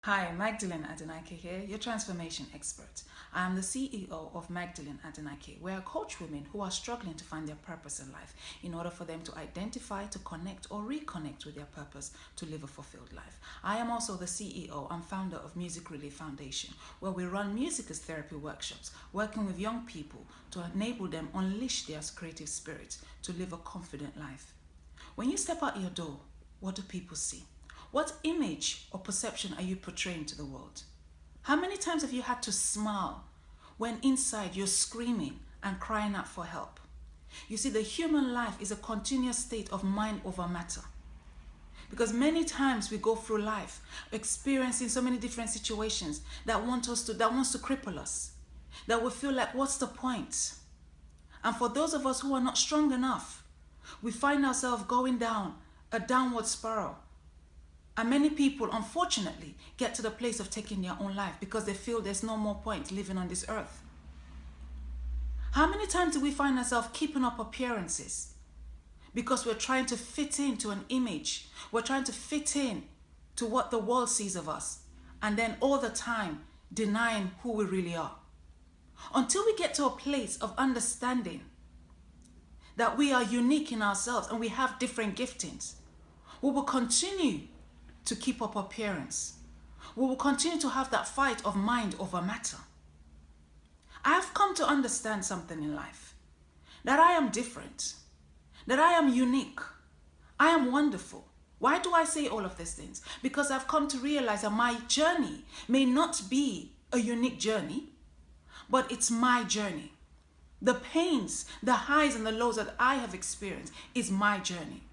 Hi, Magdalene here, your transformation expert. I am the CEO of Magdalene. We're a coach women who are struggling to find their purpose in life in order for them to identify, to connect, or reconnect with their purpose to live a fulfilled life. I am also the CEO and founder of Music Relief Foundation, where we run music as therapy workshops, working with young people to enable them unleash their creative spirit to live a confident life. When you step out your door, what do people see? What image or perception are you portraying to the world? How many times have you had to smile when inside you're screaming and crying out for help? You see, the human life is a continuous state of mind over matter. Because many times we go through life experiencing so many different situations that wants to cripple us, that we feel like, what's the point? And for those of us who are not strong enough, we find ourselves going down a downward spiral. And many people, unfortunately, get to the place of taking their own life because they feel there's no more point living on this earth. How many times do we find ourselves keeping up appearances because we're trying to fit into an image? We're trying to fit in to what the world sees of us, and then all the time denying who we really are. Until we get to a place of understanding that we are unique in ourselves and we have different giftings, we will continue to keep up appearance. We will continue to have that fight of mind over matter. I have come to understand something in life, that I am different, that I am unique, I am wonderful. Why do I say all of these things? Because I've come to realize that my journey may not be a unique journey, but it's my journey. The pains, the highs and the lows that I have experienced is my journey.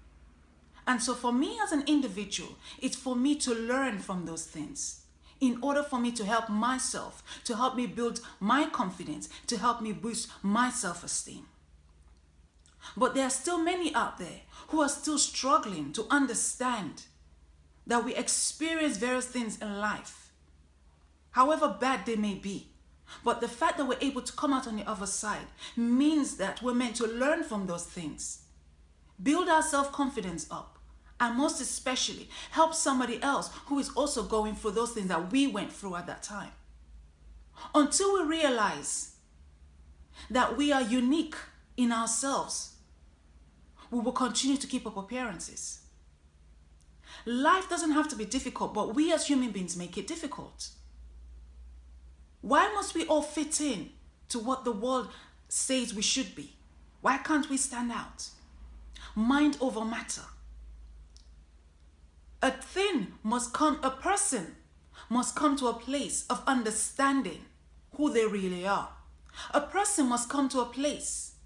And so for me as an individual, it's for me to learn from those things in order for me to help myself, to help me build my confidence, to help me boost my self-esteem. But there are still many out there who are still struggling to understand that we experience various things in life, however bad they may be. But the fact that we're able to come out on the other side means that we're meant to learn from those things, build our self-confidence up, and most especially help somebody else who is also going through those things that we went through at that time. Until we realize that we are unique in ourselves, we will continue to keep up appearances. Life doesn't have to be difficult, but we as human beings make it difficult. Why must we all fit in to what the world says we should be? Why can't we stand out? Mind over matter. A person must come to a place of understanding who they really are. A person must come to a place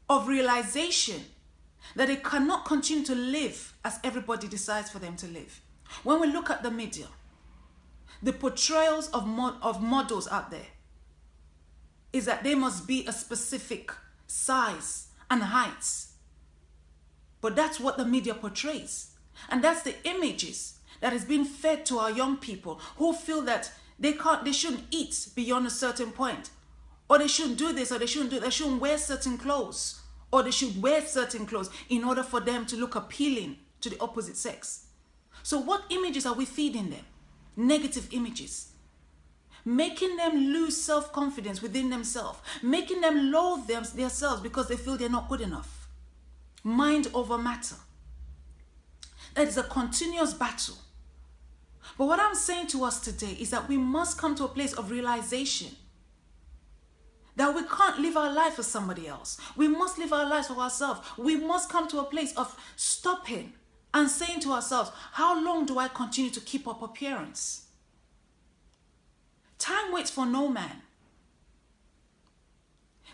of realization that they cannot continue to live as everybody decides for them to live. When we look at the media, the portrayals of models out there is that they must be a specific size and heights. But that's what the media portrays. And that's the images that is being fed to our young people who feel that they shouldn't eat beyond a certain point. Or they shouldn't do this, or they shouldn't wear certain clothes. Or they should wear certain clothes in order for them to look appealing to the opposite sex. So what images are we feeding them? Negative images. Making them lose self-confidence within themselves. Making them loathe themselves because they feel they're not good enough. Mind over matter. That is a continuous battle. But what I'm saying to us today is that we must come to a place of realization that we can't live our life for somebody else. We must live our lives for ourselves. We must come to a place of stopping and saying to ourselves, how long do I continue to keep up appearance? Time waits for no man.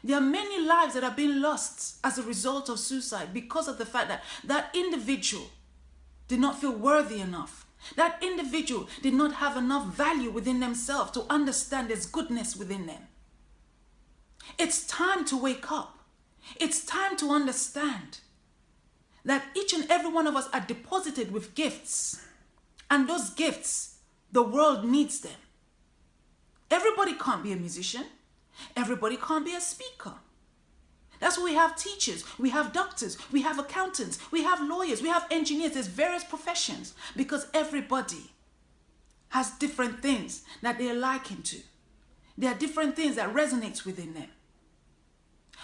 There are many lives that have been lost as a result of suicide because of the fact that that individual did not feel worthy enough. That individual did not have enough value within themselves to understand there's goodness within them. It's time to wake up. It's time to understand that each and every one of us are deposited with gifts. And those gifts, the world needs them. Everybody can't be a musician. Everybody can't be a speaker. That's why we have teachers, we have doctors, we have accountants, we have lawyers, we have engineers. There's various professions because everybody has different things that they're likened to. There are different things that resonate within them.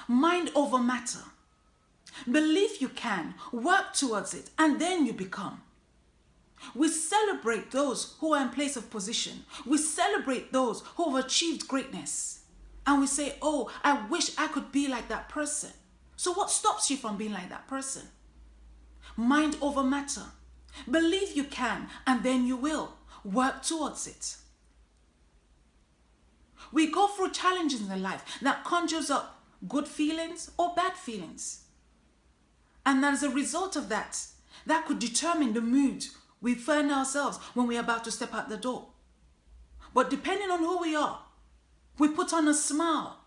Mind over matter. Believe you can, work towards it, and then you become. We celebrate those who are in place of position. We celebrate those who have achieved greatness. And we say, oh, I wish I could be like that person. So what stops you from being like that person? Mind over matter. Believe you can, and then you will. Work towards it. We go through challenges in life that conjures up good feelings or bad feelings. And as a result of that, that could determine the mood we find ourselves when we're about to step out the door. But depending on who we are, we put on a smile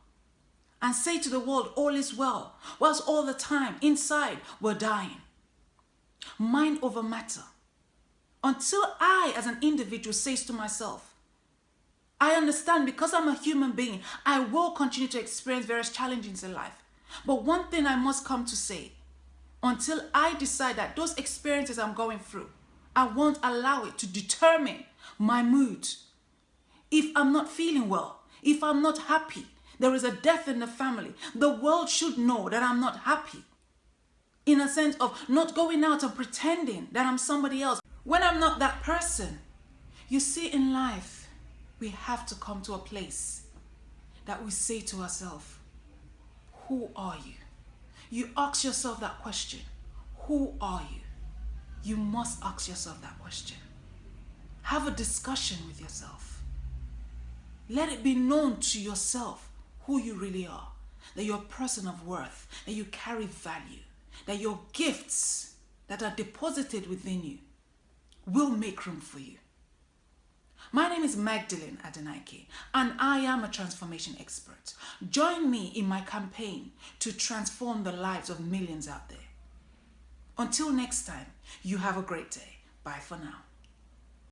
and say to the world, all is well, whilst all the time inside we're dying. Mind over matter. Until I, as an individual, says to myself, I understand because I'm a human being, I will continue to experience various challenges in life. But one thing I must come to say, until I decide that those experiences I'm going through, I won't allow it to determine my mood. If I'm not feeling well, if I'm not happy, there is a death in the family, the world should know that I'm not happy. In a sense of not going out and pretending that I'm somebody else when I'm not that person. You see, in life, we have to come to a place that we say to ourselves, who are you? You ask yourself that question. Who are you? You must ask yourself that question. Have a discussion with yourself. Let it be known to yourself who you really are. That you're a person of worth. That you carry value. That your gifts that are deposited within you will make room for you. My name is Magdalene Adenike, and I am a transformation expert. Join me in my campaign to transform the lives of millions out there. Until next time, you have a great day. Bye for now.